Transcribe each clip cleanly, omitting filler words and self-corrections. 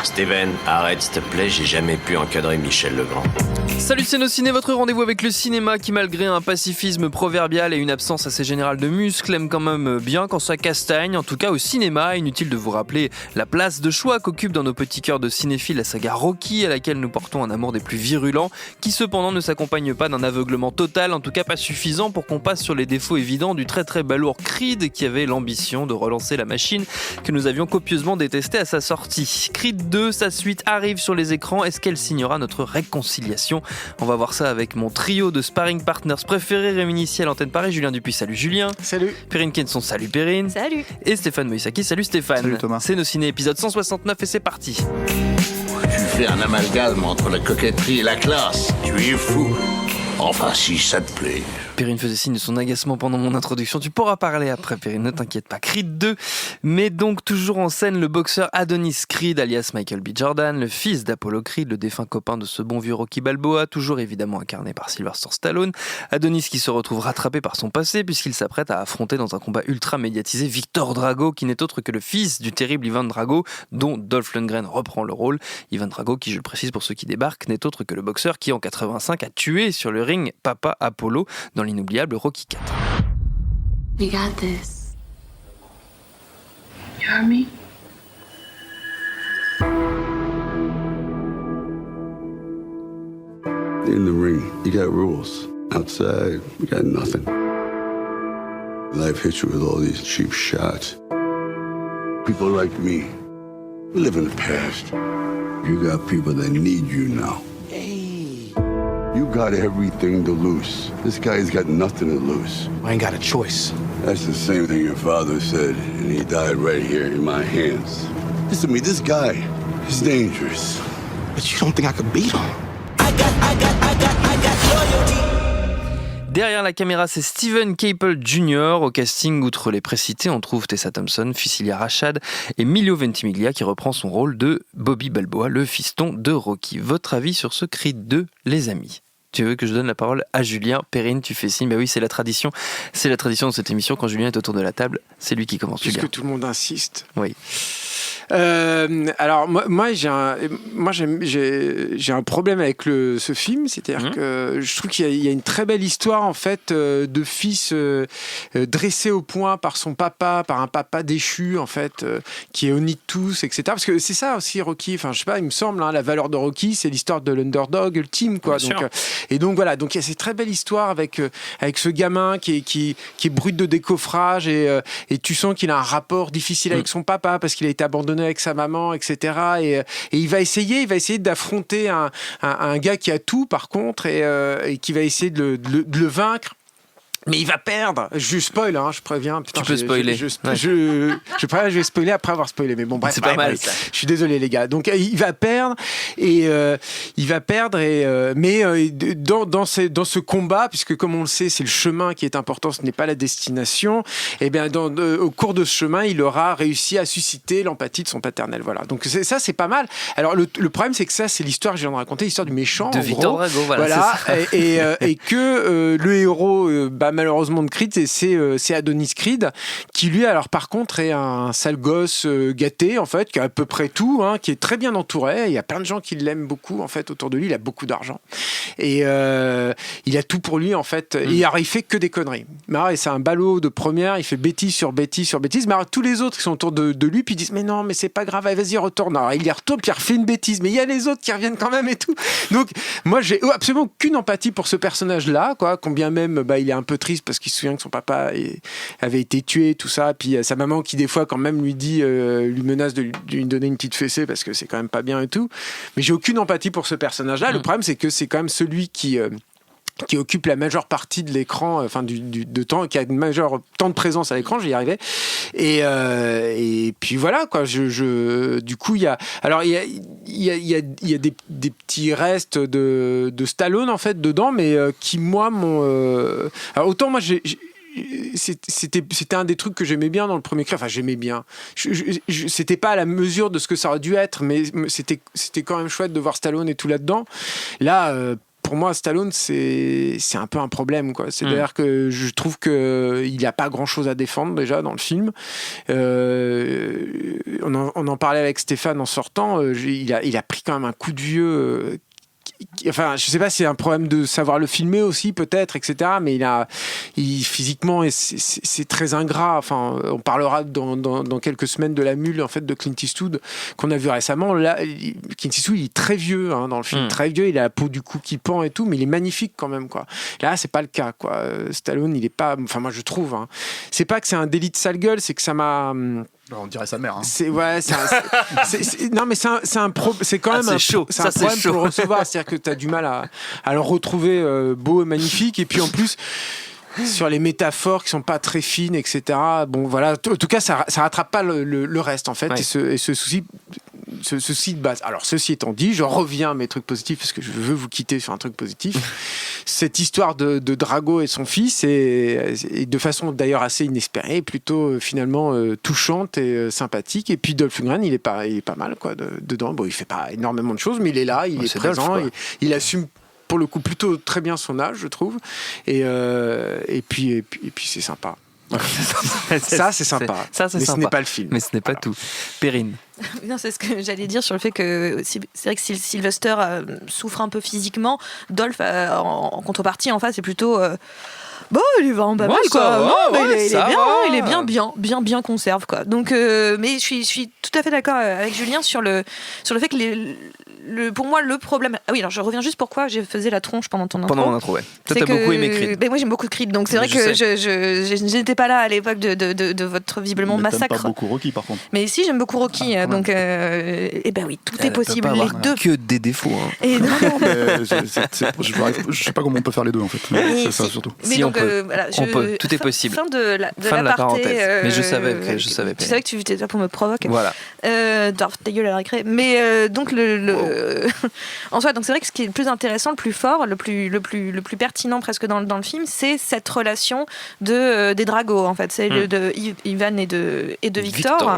Steven, arrête s'il te plaît, j'ai jamais pu encadrer Michel Legrand. Salut c'est nos ciné, votre rendez-vous avec le cinéma qui malgré un pacifisme proverbial et une absence assez générale de muscles aime quand même bien quand ça castagne, en tout cas au cinéma. Inutile de vous rappeler la place de choix qu'occupe dans nos petits cœurs de cinéphiles la saga Rocky, à laquelle nous portons un amour des plus virulents, qui cependant ne s'accompagne pas d'un aveuglement total, en tout cas pas suffisant pour qu'on passe sur les défauts évidents du très très balourd Creed qui avait l'ambition de relancer la machine que nous avions copieusement détestée à sa sortie. Creed 2, sa suite arrive sur les écrans, est-ce qu'elle signera notre réconciliation ? On va voir ça avec mon trio de sparring partners préférés réunis ici à l'antenne Paris. Julien Dupuis, salut Julien. Salut. Perrine Kenson, salut Perrine. Salut. Et Stéphane Moïsaki, salut Stéphane. Salut Thomas. C'est nos ciné épisode 169 et c'est parti. Tu fais un amalgame entre la coquetterie et la classe. Tu es fou. Enfin, si ça te plaît. Perrine faisait signe de son agacement pendant mon introduction. Tu pourras parler après, Perrine, ne t'inquiète pas. Creed 2 met donc toujours en scène le boxeur Adonis Creed, alias Michael B. Jordan, le fils d'Apollo Creed, le défunt copain de ce bon vieux Rocky Balboa, toujours évidemment incarné par Sylvester Stallone. Adonis qui se retrouve rattrapé par son passé puisqu'il s'apprête à affronter dans un combat ultra médiatisé Victor Drago, qui n'est autre que le fils du terrible Ivan Drago, dont Dolph Lundgren reprend le rôle. Ivan Drago, qui, je le précise pour ceux qui débarquent, n'est autre que le boxeur qui en 85 a tué sur le ring Papa Apollo dans l'inoubliable Rocky IV. You got this. You heard me? In the ring, you got rules. Outside, we got nothing. Life hits you with all these cheap shots. People like me, we live in the past. You got people that need you now. You got everything to lose. This guy's got nothing to lose. I ain't got a choice. That's the same thing your father said, and he died right here in my hands. Listen to me, this guy is dangerous. But you don't think I could beat him? Derrière la caméra, c'est Steven Caple Jr. Au casting, outre les précités, on trouve Tessa Thompson, Cecilia Rachad et Emilio Ventimiglia qui reprend son rôle de Bobby Balboa, le fiston de Rocky. Votre avis sur ce Creed 2, les amis ? Tu veux que je donne la parole à Julien? Perrine, tu fais signe. Bah oui, c'est la tradition. C'est la tradition de cette émission. Quand Julien est autour de la table, c'est lui qui commence. Puisque Julien. tout le monde insiste. Oui. Alors moi j'ai un problème avec ce film, c'est-à-dire que je trouve qu'il y a une très belle histoire en fait de fils dressé au point par son papa, par un papa déchu en fait, qui est honni de tous, etc. Parce que c'est ça aussi Rocky. Enfin je sais pas, il me semble la valeur de Rocky, c'est l'histoire de l'underdog ultime quoi. Bien Donc et donc voilà, donc il y a cette très belle histoire avec ce gamin qui est brut de décoffrage et tu sens qu'il a un rapport difficile avec son papa parce qu'il a été abandonné avec sa maman, etc. Et il va essayer d'affronter un gars qui a tout, par contre, et qui va essayer de le vaincre. Mais il va perdre. Je spoil, je préviens. Putain, tu peux spoiler. Je vais spoiler après avoir spoilé. Mais bon, bref, c'est pas mal. Ça. Je suis désolé, les gars. Donc, il va perdre mais dans ce combat, puisque comme on le sait, c'est le chemin qui est important, ce n'est pas la destination. Et bien, au cours de ce chemin, il aura réussi à susciter l'empathie de son paternel. Voilà. Donc ça, c'est pas mal. Alors, le problème, c'est que ça, c'est l'histoire que je viens de raconter, l'histoire du méchant. De Victor Drago, voilà. Et que le héros, malheureusement de Creed, c'est Adonis Creed, qui lui, alors par contre, est un sale gosse gâté, en fait, qui a à peu près tout, qui est très bien entouré. Il y a plein de gens qui l'aiment beaucoup, en fait, autour de lui. Il a beaucoup d'argent. Et il a tout pour lui, en fait. Et alors, il fait que des conneries. Mais alors, c'est un ballot de première, il fait bêtise sur bêtise sur bêtise. Mais alors, tous les autres qui sont autour de lui, puis ils disent, mais non, mais c'est pas grave, allez, vas-y, retourne. Alors, il y retourne, puis il refait une bêtise. Mais il y a les autres qui reviennent quand même et tout. Donc, moi, j'ai absolument aucune empathie pour ce personnage-là, quoi. Combien même, il est un peu triste parce qu'il se souvient que son papa avait été tué, tout ça. Puis sa maman qui, des fois, quand même, lui menace de lui donner une petite fessée parce que c'est quand même pas bien et tout. Mais j'ai aucune empathie pour ce personnage-là. Le problème, c'est que c'est quand même celui qui occupe la majeure partie de l'écran, de temps, qui a une majeure temps de présence à l'écran, j'y arrivais. Et puis voilà, quoi. Du coup, il y a des petits restes de Stallone en fait dedans, mais qui moi m'ont. Alors autant moi c'était un des trucs que j'aimais bien dans le premier Creed. Enfin, j'aimais bien. C'était pas à la mesure de ce que ça aurait dû être, mais c'était quand même chouette de voir Stallone et tout là-dedans. Là. pour moi, Stallone, c'est un peu un problème, quoi. C'est-à-dire que je trouve qu'il n'y a pas grand-chose à défendre déjà dans le film. On en parlait avec Stéphane en sortant. Il a pris quand même un coup de vieux. Enfin, je sais pas si c'est un problème de savoir le filmer aussi, peut-être, etc. Mais physiquement, c'est très ingrat. Enfin, on parlera dans quelques semaines de La Mule, en fait, de Clint Eastwood, qu'on a vu récemment. Là, Clint Eastwood, il est très vieux dans le film, très vieux. Il a la peau du cou qui pend et tout, mais il est magnifique quand même, quoi. Là, c'est pas le cas, quoi. Stallone, il est pas. Enfin, moi, je trouve. C'est pas que c'est un délit de sale gueule, c'est que ça m'a. On dirait sa mère. Hein. C'est non, mais c'est quand même c'est chaud. C'est un problème pour le recevoir. C'est-à-dire que tu as du mal à le retrouver beau et magnifique. Et puis en plus, sur les métaphores qui sont pas très fines, etc. Bon, voilà. En tout cas, ça rattrape pas le reste, en fait. Ouais. Et ce souci de base. Alors, ceci étant dit, je reviens à mes trucs positifs parce que je veux vous quitter sur un truc positif. Cette histoire de Drago et son fils est de façon d'ailleurs assez inespérée, plutôt finalement touchante et sympathique. Et puis Dolph Lundgren, il est pas mal, quoi, dedans. Bon, il fait pas énormément de choses, mais il est là, il est présent, il assume pour le coup plutôt très bien son âge, je trouve. Et puis c'est sympa. Ça, c'est sympa. Ça, c'est mais sympa. Ce n'est pas le film. Mais ce n'est pas tout. Perrine. Non, c'est ce que j'allais dire sur le fait que c'est vrai que Sylvester souffre un peu physiquement. Dolph, en contrepartie, en face, c'est plutôt. Bon, il est vraiment pas mal, quoi. Il est bien conserve, quoi. Donc, mais je suis tout à fait d'accord avec Julien sur le fait que pour moi, le problème. Ah oui, alors je reviens juste pourquoi j'ai faisais la tronche pendant ton intro. Pendant mon intro, ouais. Toi, t'as beaucoup aimé Creed. Moi, j'aime beaucoup Creed, donc c'est vrai que je n'étais pas là à l'époque de votre visiblement massacre. T'aimes pas beaucoup Rocky, par contre. Mais si, j'aime beaucoup Rocky, donc oui, tout est possible. Les deux. Que des défauts. Hein. Et non, je sais pas comment on peut faire les deux, en fait. C'est ça surtout. Mais si donc, on peut. Tout est possible. Fin de la parenthèse. Mais je savais. Tu savais que tu étais là pour me provoquer. Voilà. Ta gueule à la récré. Mais donc en soi, donc c'est vrai que ce qui est le plus intéressant, le plus fort, le plus pertinent presque dans le film, c'est cette relation des Drago, en fait. C'est de Ivan et de Victor.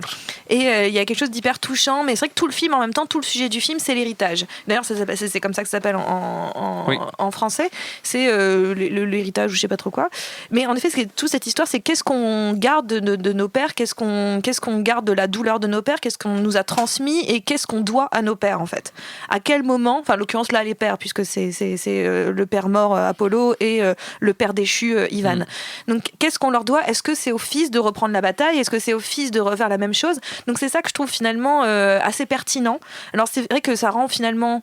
Et il y a quelque chose d'hyper touchant. Mais c'est vrai que tout le film, en même temps, tout le sujet du film, c'est l'héritage. D'ailleurs, c'est comme ça que ça s'appelle en français. C'est l'héritage ou je sais pas trop quoi. Mais en effet, toute cette histoire, c'est qu'est-ce qu'on garde de nos pères, qu'est-ce qu'on garde de la douleur de nos pères, qu'est-ce qu'on nous a transmis et qu'est-ce qu'on doit à nos pères, en fait. À quel moment, enfin, en l'occurrence là, les pères, puisque c'est le père mort Apollo et le père déchu Ivan. Donc, qu'est-ce qu'on leur doit ? Est-ce que c'est au fils de reprendre la bataille ? Est-ce que c'est au fils de refaire la même chose ? Donc, c'est ça que je trouve finalement assez pertinent. Alors, c'est vrai que ça rend finalement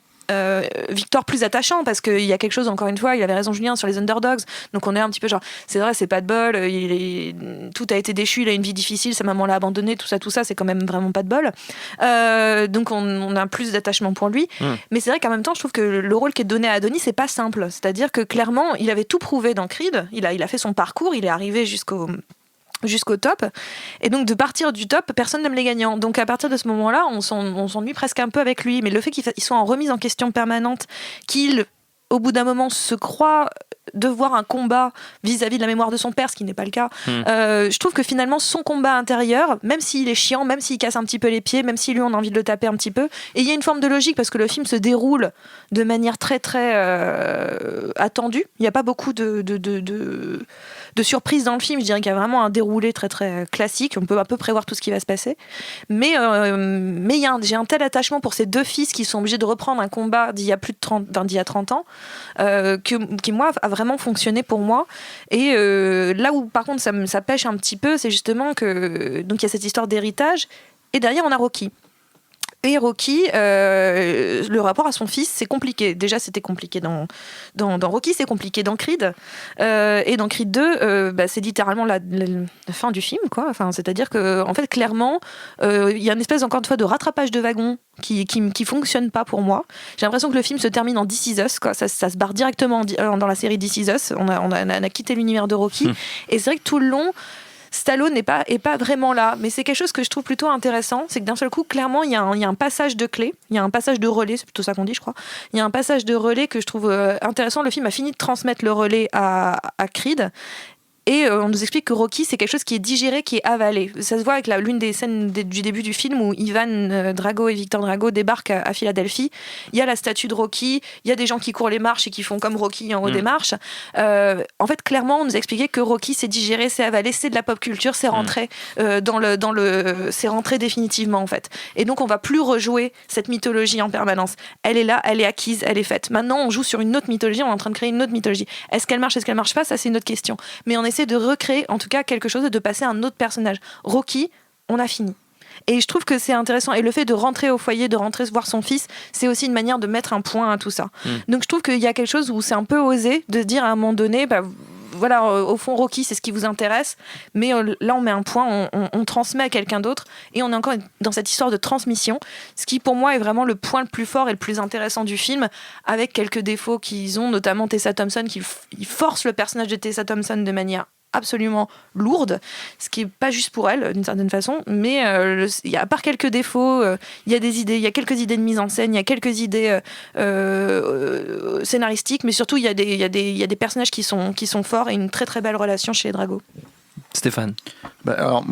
Victor plus attachant parce qu'il y a quelque chose, encore une fois, il avait raison Julien sur les underdogs, donc on est un petit peu genre c'est vrai, c'est pas de bol, tout a été déchu, il a une vie difficile, sa maman l'a abandonné, tout ça c'est quand même vraiment pas de bol, donc on a plus d'attachement pour lui, mais c'est vrai qu'en même temps je trouve que le rôle qui est donné à Adonis c'est pas simple, c'est-à-dire que clairement il avait tout prouvé dans Creed, il a fait son parcours, il est arrivé jusqu'au top, et donc de partir du top, personne n'aime les gagnants, donc à partir de ce moment-là on s'ennuie presque un peu avec lui, mais le fait qu'il soit en remise en question permanente, qu'il au bout d'un moment se croit devoir un combat vis-à-vis de la mémoire de son père, ce qui n'est pas le cas, je trouve que finalement son combat intérieur, même s'il est chiant, même s'il casse un petit peu les pieds, même si lui on a envie de le taper un petit peu, et il y a une forme de logique parce que le film se déroule de manière très très attendue, il n'y a pas beaucoup de surprises dans le film, je dirais qu'il y a vraiment un déroulé très très classique, on peut un peu prévoir tout ce qui va se passer, mais j'ai un tel attachement pour ces deux fils qui sont obligés de reprendre un combat d'il y a 30 ans, qui moi a vraiment fonctionné pour moi, et là où par contre ça pêche un petit peu, c'est justement que donc il y a cette histoire d'héritage, et derrière on a Rocky. Et Rocky, le rapport à son fils, c'est compliqué. Déjà, c'était compliqué dans Rocky, c'est compliqué dans Creed. Et dans Creed 2, c'est littéralement la fin du film, quoi. Enfin, c'est-à-dire que, en fait, clairement, il y a une espèce, encore une fois, de rattrapage de wagon qui fonctionne pas pour moi. J'ai l'impression que le film se termine en This Is Us, quoi. Ça se barre directement dans la série This Is Us. On a quitté l'univers de Rocky. Et c'est vrai que tout le long, Stallone n'est pas vraiment là, mais c'est quelque chose que je trouve plutôt intéressant, c'est que d'un seul coup, clairement, il y a un passage de clé, il y a un passage de relais, c'est plutôt ça qu'on dit, je crois. Il y a un passage de relais que je trouve intéressant. Le film a fini de transmettre le relais à Creed, Et on nous explique que Rocky, c'est quelque chose qui est digéré, qui est avalé. Ça se voit avec l'une des scènes du début du film où Ivan Drago et Victor Drago débarquent à Philadelphie. Il y a la statue de Rocky, il y a des gens qui courent les marches et qui font comme Rocky en haut des marches. En fait, clairement, on nous a expliqué que Rocky, c'est digéré, c'est avalé, c'est de la pop culture, c'est rentré c'est rentré définitivement en fait. Et donc, on va plus rejouer cette mythologie en permanence. Elle est là, elle est acquise, elle est faite. Maintenant, on joue sur une autre mythologie, on est en train de créer une autre mythologie. Est-ce qu'elle marche pas? Ça, c'est une autre question. Mais on essaie de recréer, en tout cas, quelque chose et de passer à un autre personnage. Rocky, on a fini. Et je trouve que c'est intéressant. Et le fait de rentrer au foyer, de rentrer voir son fils, c'est aussi une manière de mettre un point à tout ça. Donc je trouve qu'il y a quelque chose où c'est un peu osé de se dire à un moment donné, voilà, au fond, Rocky, c'est ce qui vous intéresse, mais là, on met un point, on transmet à quelqu'un d'autre, et on est encore dans cette histoire de transmission, ce qui, pour moi, est vraiment le point le plus fort et le plus intéressant du film, avec quelques défauts qu'ils ont, notamment Tessa Thompson, qui force le personnage de Tessa Thompson de manière absolument lourde, ce qui est pas juste pour elle d'une certaine façon, mais à part quelques défauts, il y a des idées, il y a quelques idées de mise en scène, il y a quelques idées scénaristiques, mais surtout il y a des personnages qui sont forts et une très très belle relation chez Drago. Stéphane. Alors,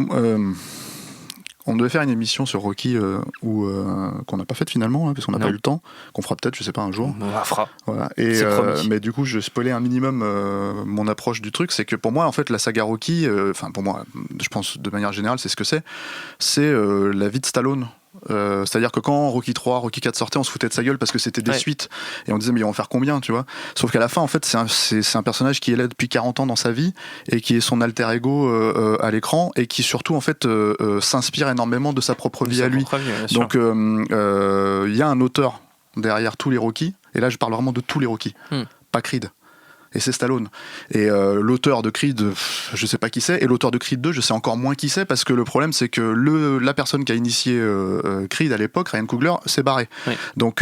on devait faire une émission sur Rocky qu'on n'a pas faite finalement, parce qu'on n'a pas eu le temps, qu'on fera peut-être, je sais pas, un jour. On la fera. Voilà. Et, mais du coup, je spoilais un minimum mon approche du truc, c'est que pour moi, en fait, la saga Rocky, pour moi, je pense de manière générale, c'est ce que c'est la vie de Stallone. C'est-à-dire que quand Rocky 3, Rocky 4 sortait, on se foutait de sa gueule parce que c'était des suites et on disait mais ils vont faire combien, tu vois. Sauf qu'à la fin en fait c'est un personnage qui est là depuis 40 ans dans sa vie et qui est son alter ego à l'écran et qui surtout en fait s'inspire énormément de sa propre vie à lui. Donc il y a un auteur derrière tous les Rocky et là je parle vraiment de tous les Rocky, pas Creed. Et c'est Stallone. Et l'auteur de Creed, je sais pas qui c'est, et l'auteur de Creed 2, je sais encore moins qui c'est, parce que le problème, c'est que la personne qui a initié Creed à l'époque, Ryan Coogler, s'est barré. Oui. Donc,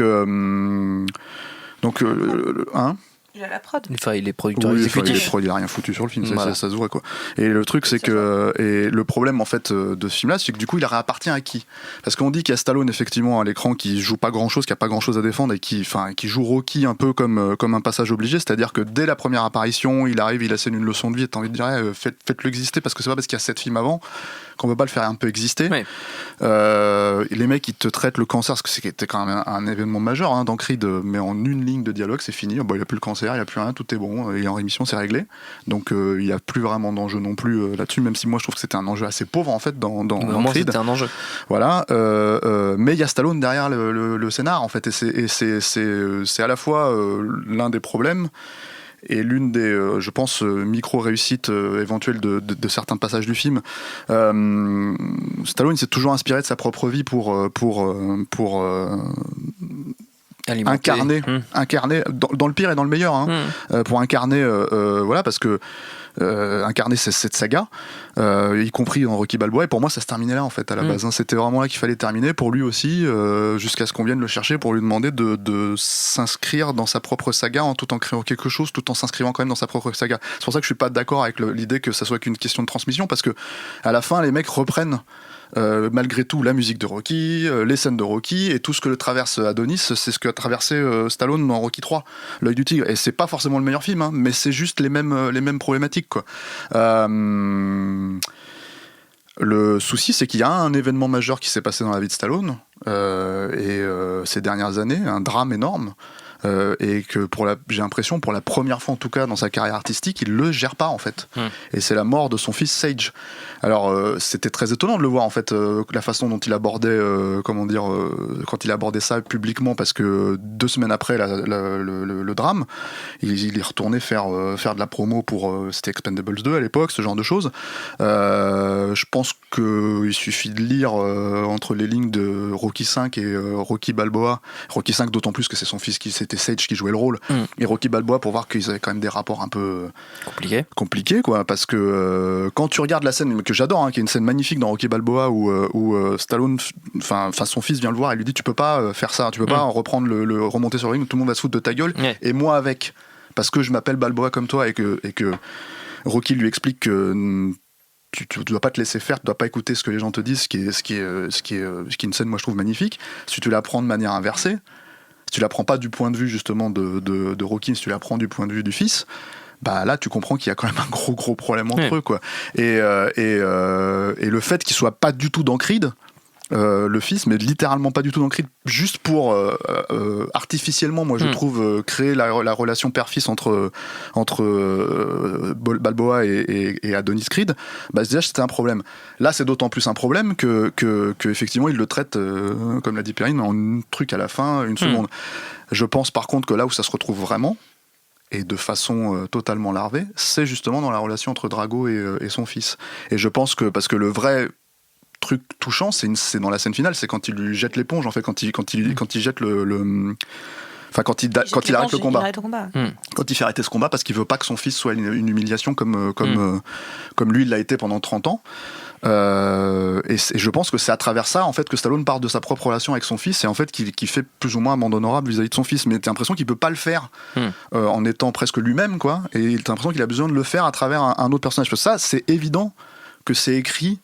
Il a la prod. Enfin, il est producteur exécutif. Il a rien foutu sur le film, ça se voit quoi. Et le truc, c'est que le problème en fait de ce film-là, c'est que du coup, il appartient à qui ? Parce qu'on dit qu'il y a Stallone effectivement à l'écran qui joue pas grand-chose, qui a pas grand-chose à défendre et qui joue Rocky un peu comme un passage obligé, c'est-à-dire que dès la première apparition, il arrive, il assène une leçon de vie, et t'as envie de dire faites-le exister parce que c'est pas parce qu'il y a 7 films avant qu'on peut pas le faire un peu exister. Oui. Les mecs, ils te traitent le cancer, parce que c'était quand même un événement majeur dans Creed, mais en une ligne de dialogue, c'est fini. Il a plus le cancer, il n'y a plus rien, tout est bon, il est en rémission, c'est réglé. Donc il n'y a plus vraiment d'enjeu non plus là-dessus, même si moi je trouve que c'était un enjeu assez pauvre en fait dans Creed. C'était un enjeu. Voilà, mais il y a Stallone derrière le scénar en fait, et c'est à la fois l'un des problèmes et l'une des, je pense, micro-réussites éventuelles de certains passages du film. Stallone s'est toujours inspiré de sa propre vie pour incarner dans le pire et dans le meilleur, pour incarner, voilà, parce que incarner cette saga, y compris dans Rocky Balboa, et pour moi ça se terminait là en fait à la base, c'était vraiment là qu'il fallait terminer pour lui aussi, jusqu'à ce qu'on vienne le chercher pour lui demander de s'inscrire dans sa propre saga tout en créant quelque chose, tout en s'inscrivant quand même dans sa propre saga. C'est pour ça que je suis pas d'accord avec l'idée que ça soit qu'une question de transmission, parce que à la fin les mecs reprennent malgré tout la musique de Rocky, les scènes de Rocky et tout ce que le traverse Adonis, c'est ce que a traversé Stallone dans Rocky 3, L'œil du tigre, et c'est pas forcément le meilleur film, mais c'est juste les mêmes problématiques quoi. Le souci, c'est qu'il y a un événement majeur qui s'est passé dans la vie de Stallone ces dernières années, un drame énorme, et que j'ai l'impression, pour la première fois en tout cas dans sa carrière artistique, il le gère pas en fait. Et c'est la mort de son fils Sage. Alors c'était très étonnant de le voir en fait, la façon dont il abordait, quand il abordait ça publiquement, parce que 2 semaines après le drame, il est retourné faire de la promo pour c'était Expendables 2 à l'époque, ce genre de choses. Je pense qu'il suffit de lire entre les lignes de Rocky 5 et Rocky Balboa. Rocky 5 d'autant plus que c'est son fils c'était Sage qui jouait le rôle, et Rocky Balboa, pour voir qu'ils avaient quand même des rapports un peu compliqués quoi, parce que quand tu regardes la scène que j'adore, qui est une scène magnifique dans Rocky Balboa où Stallone, enfin son fils vient le voir et lui dit tu peux pas faire ça, tu peux pas reprendre remonter sur le ring, tout le monde va se foutre de ta gueule, et moi avec, parce que je m'appelle Balboa comme toi, et que Rocky lui explique que tu dois pas te laisser faire, tu dois pas écouter ce que les gens te disent, ce qui est une scène moi je trouve magnifique. Si tu la prends de manière inversée, si tu la prends pas du point de vue justement de Rocky, si tu la prends du point de vue du fils, bah là tu comprends qu'il y a quand même un gros problème entre eux, quoi. Et le fait qu'il soit pas du tout dans Creed, le fils, mais littéralement pas du tout dans Creed, juste pour artificiellement, moi je trouve, créer la relation père-fils entre Balboa et Adonis Creed, bah déjà c'était un problème. Là c'est d'autant plus un problème que effectivement il le traite, comme l'a dit Perrine, en un truc à la fin, une seconde. Je pense par contre que là où ça se retrouve vraiment, et de façon totalement larvée, c'est justement dans la relation entre Drago et son fils. Et je pense que, parce que le vrai truc touchant, c'est dans la scène finale, c'est quand il lui jette l'éponge, en fait, quand il jette enfin, quand il arrête le combat. Quand il fait arrêter ce combat, parce qu'il veut pas que son fils soit une humiliation comme lui il l'a été pendant 30 ans. Et je pense que c'est à travers ça en fait que Stallone part de sa propre relation avec son fils, et en fait qui fait plus ou moins amende honorable vis-à-vis de son fils, mais t'as l'impression qu'il peut pas le faire en étant presque lui-même, quoi, et t'as l'impression qu'il a besoin de le faire à travers un autre personnage. Parce que ça, c'est évident que c'est écrit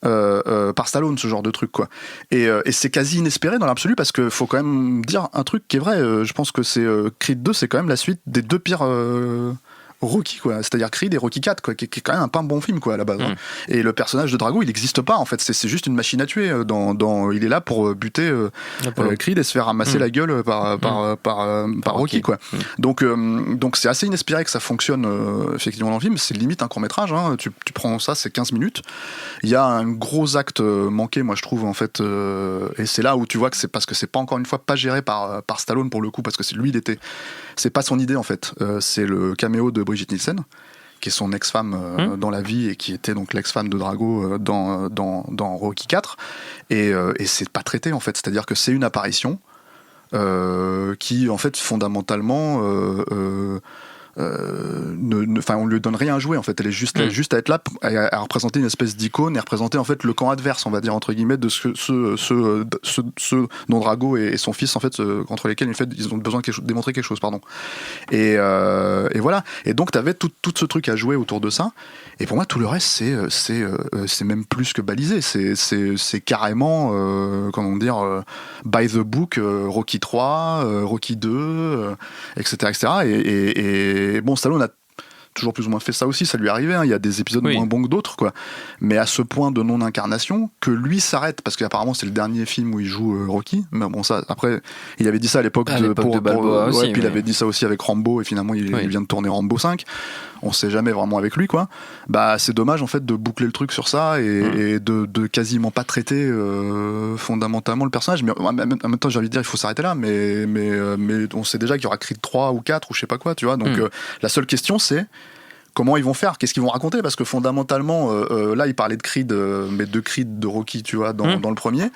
par Stallone, ce genre de truc, quoi. Et c'est quasi inespéré dans l'absolu, parce que faut quand même dire un truc qui est vrai. Je pense que c'est Creed 2, c'est quand même la suite des deux pires Rocky, quoi. C'est-à-dire Creed et Rocky 4, quoi, qui est quand même un pas bon film, quoi, à la base. Et le personnage de Drago, il n'existe pas, en fait. C'est juste une machine à tuer. Il est là pour buter Creed et se faire ramasser la gueule par Rocky, quoi. Donc c'est assez inespéré que ça fonctionne effectivement dans le film. C'est limite un court-métrage, hein. Tu prends ça, c'est 15 minutes. Il y a un gros acte manqué, moi, je trouve, en fait. Et c'est là où tu vois que c'est parce que c'est pas, encore une fois, pas géré par Stallone, pour le coup, parce que c'est pas son idée, en fait. C'est le caméo de Brigitte Nielsen, qui est son ex-femme dans la vie, et qui était donc l'ex-femme de Drago dans Rocky 4, et c'est pas traité, en fait. C'est-à-dire que c'est une apparition qui, en fait, fondamentalement on lui donne rien à jouer, en fait. Elle est juste à être là, à représenter une espèce d'icône, et à représenter, en fait, le camp adverse, on va dire, entre guillemets, de ceux dont Drago et son fils, en fait, contre lesquels, en fait, ils ont besoin de démontrer quelque chose, pardon. Et voilà. Et donc t'avais tout ce truc à jouer autour de ça, et pour moi tout le reste c'est même plus que balisé, c'est carrément comment dire, by the book, Rocky 3, Rocky 2, etc. Et bon, Stallone a toujours plus ou moins fait ça aussi, ça lui arrivait, hein. Il y a des épisodes moins bons que d'autres, quoi, mais à ce point de non-incarnation que lui s'arrête, parce qu'apparemment c'est le dernier film où il joue Rocky, mais bon, ça, après, il avait dit ça à l'époque de Balboa aussi, puis il avait dit ça aussi avec Rambo, et finalement il vient de tourner Rambo 5, on sait jamais vraiment avec lui, quoi. Bah c'est dommage, en fait, de boucler le truc sur ça, et de quasiment pas traiter fondamentalement le personnage, mais en même temps j'ai envie de dire il faut s'arrêter là, mais on sait déjà qu'il y aura Creed 3 ou 4 ou je sais pas quoi, tu vois, donc la seule question c'est comment ils vont faire, qu'est-ce qu'ils vont raconter, parce que fondamentalement là il parlait de Creed, mais de Creed de Rocky, tu vois, dans le premier,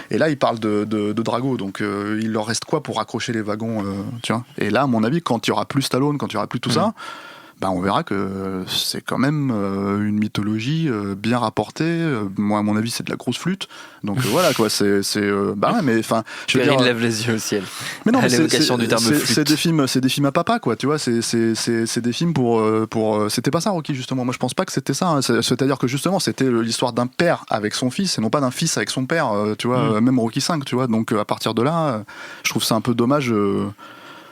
et là il parle de Drago, donc il leur reste quoi pour raccrocher les wagons, tu vois. Et là à mon avis, quand il y aura plus Stallone, quand il y aura plus tout ça, bah on verra que c'est quand même une mythologie bien rapportée. Moi à mon avis c'est de la grosse flûte, donc voilà, quoi, bah ouais, mais enfin je veux dire, lève les yeux au ciel, mais non, mais l'évocation du terme flûte. c'est des films à papa, quoi, tu vois, c'est des films pour c'était pas ça Rocky, justement. Moi je pense pas que c'était ça, hein. C'est-à-dire que justement c'était l'histoire d'un père avec son fils et non pas d'un fils avec son père, tu vois. Même Rocky 5, tu vois, donc à partir de là je trouve ça un peu dommage,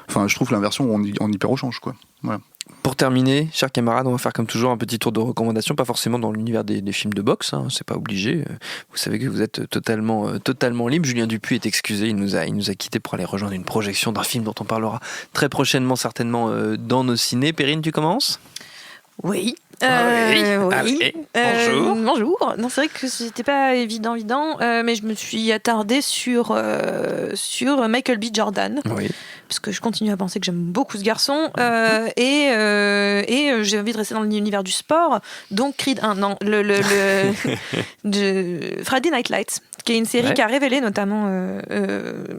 enfin je trouve l'inversion, on hyper rechange, quoi, voilà. Pour terminer, chers camarades, on va faire comme toujours un petit tour de recommandations, pas forcément dans l'univers des films de boxe, hein, c'est pas obligé. Vous savez que vous êtes totalement libre. Julien Dupuis est excusé, il nous a quittés pour aller rejoindre une projection d'un film dont on parlera très prochainement, certainement dans nos ciné. Perrine, tu commences ? Oui. Oui. Allez, bonjour. Bonjour. Non, c'est vrai que c'était pas évident, mais je me suis attardée sur Michael B. Jordan. Oui. Parce que je continue à penser que j'aime beaucoup ce garçon. Et j'ai envie de rester dans l'univers du sport. Donc Creed 1, non, Friday Night Lights, qui est une série qui a révélé notamment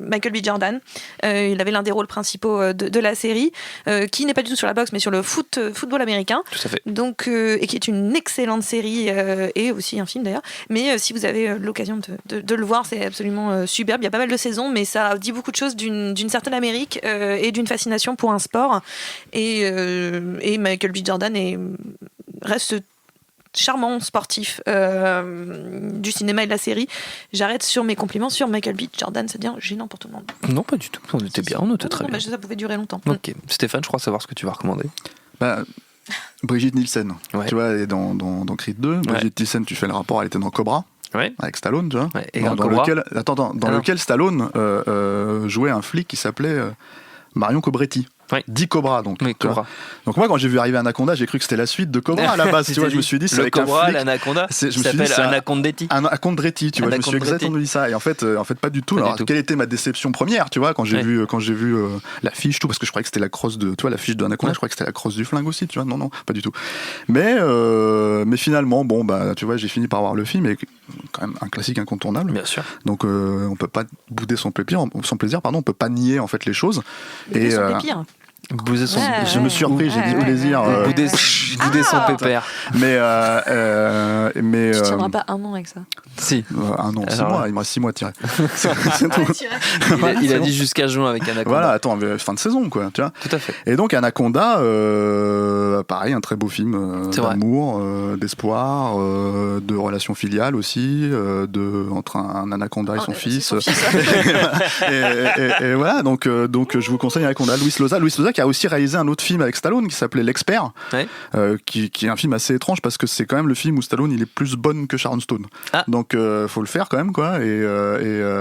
Michael B. Jordan. Il avait l'un des rôles principaux de la série, qui n'est pas du tout sur la boxe, mais sur le football américain. Tout à fait. Donc, et qui est une excellente série, et aussi un film d'ailleurs. Mais si vous avez l'occasion de le voir, c'est absolument superbe. Il y a pas mal de saisons, mais ça dit beaucoup de choses d'une certaine Amérique et d'une fascination pour un sport. Et Michael B. Jordan reste charmant sportif du cinéma et de la série. J'arrête sur mes compliments sur Michael B. Jordan, c'est-à-dire gênant pour tout le monde. Non, pas du tout. On était bien, on était très bien. Ça pouvait durer longtemps. Ok. Stéphane, je crois savoir ce que tu vas recommander. Bah, Brigitte Nielsen. Ouais. Tu vois, elle est dans Creed 2. Brigitte Nielsen, tu fais le rapport, elle était dans Cobra. Ouais. Avec Stallone, tu vois. Ouais, et dans Cobra. lequel Stallone jouait un flic qui s'appelait Marion Cobretti. Ouais. Dit Cobra, donc. Oui, tu vois. Cobra. Donc moi, quand j'ai vu arriver Anaconda, j'ai cru que c'était la suite de Cobra à la base. Tu vois, je me suis dit, c'est le avec Cobra, un flic. l'Anaconda, Je me suis dit, s'appelle c'est Anacondetti. Anacondetti, tu vois. Je me suis Anacondetti. exactement dit ça. Et en fait, pas du tout. Pas du Alors, tout. quelle était ma déception première, tu vois, quand j'ai Ouais. vu l'affiche, tout, parce que je croyais que c'était la crosse de, tu vois, l'affiche de Anaconda, Ouais. je croyais que c'était la crosse du flingue aussi, tu vois. Non, pas du tout. Mais finalement, bon, bah, tu vois, j'ai fini par voir le film, et quand même un classique incontournable. Bien sûr. Donc, on peut pas bouder son plaisir, on peut pas nier en fait les choses. Et son pépire. Bouser son. Ouais. Je me suis repris, j'ai dit plaisir. Bouder son pépère. Mais Tu tiendras pas un an avec ça. Si. un an, 6 Alors, mois, il me reste 6 mois à tirer. C'est tout. Il a dit jusqu'à juin avec Anaconda. Voilà, attends, fin de saison, quoi, tu vois. Tout à fait. Et donc Anaconda, pareil, un très beau film C'est vrai. d'amour, d'espoir, de relations filiales aussi, entre un anaconda et son fils. Et voilà, donc je vous conseille Anaconda. Louis Loza qui a aussi réalisé un autre film avec Stallone qui s'appelait L'Expert, Ouais. qui est un film assez étrange parce que c'est quand même le film où Stallone il est plus bonne que Sharon Stone. Ah. Donc faut le faire quand même, quoi. Et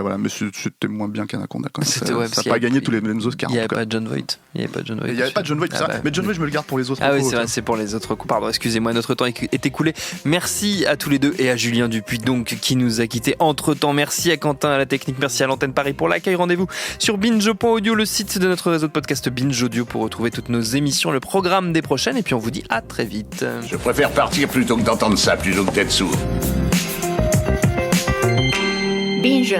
voilà, mais c'était moins bien qu'Anaconda quand même. C'était, Ça ouais, n'a parce qu'il pas y a- gagné tous les mêmes Oscars. Il n'y en avait tout cas. pas John Voight. Il n'y avait pas John Voight. Il n'y avait pas de John Voight, Ah ça. bah. Mais John Voight, je me le garde pour les autres. Ah oui, coups, c'est vrai, c'est pour les autres coups. Pardon, excusez-moi, notre temps est écoulé. Merci à tous les deux et à Julien Dupuis, donc, qui nous a quittés entre-temps. Merci à Quentin à la technique, merci à l'antenne Paris pour l'accueil. Rendez-vous sur binge.audio, le site de notre réseau de podcast Binge Audio, pour retrouver toutes nos émissions, le programme des prochaines. Et puis on vous dit à très vite. Je préfère partir plutôt que d'entendre ça, plutôt que d'être sourd. Binge.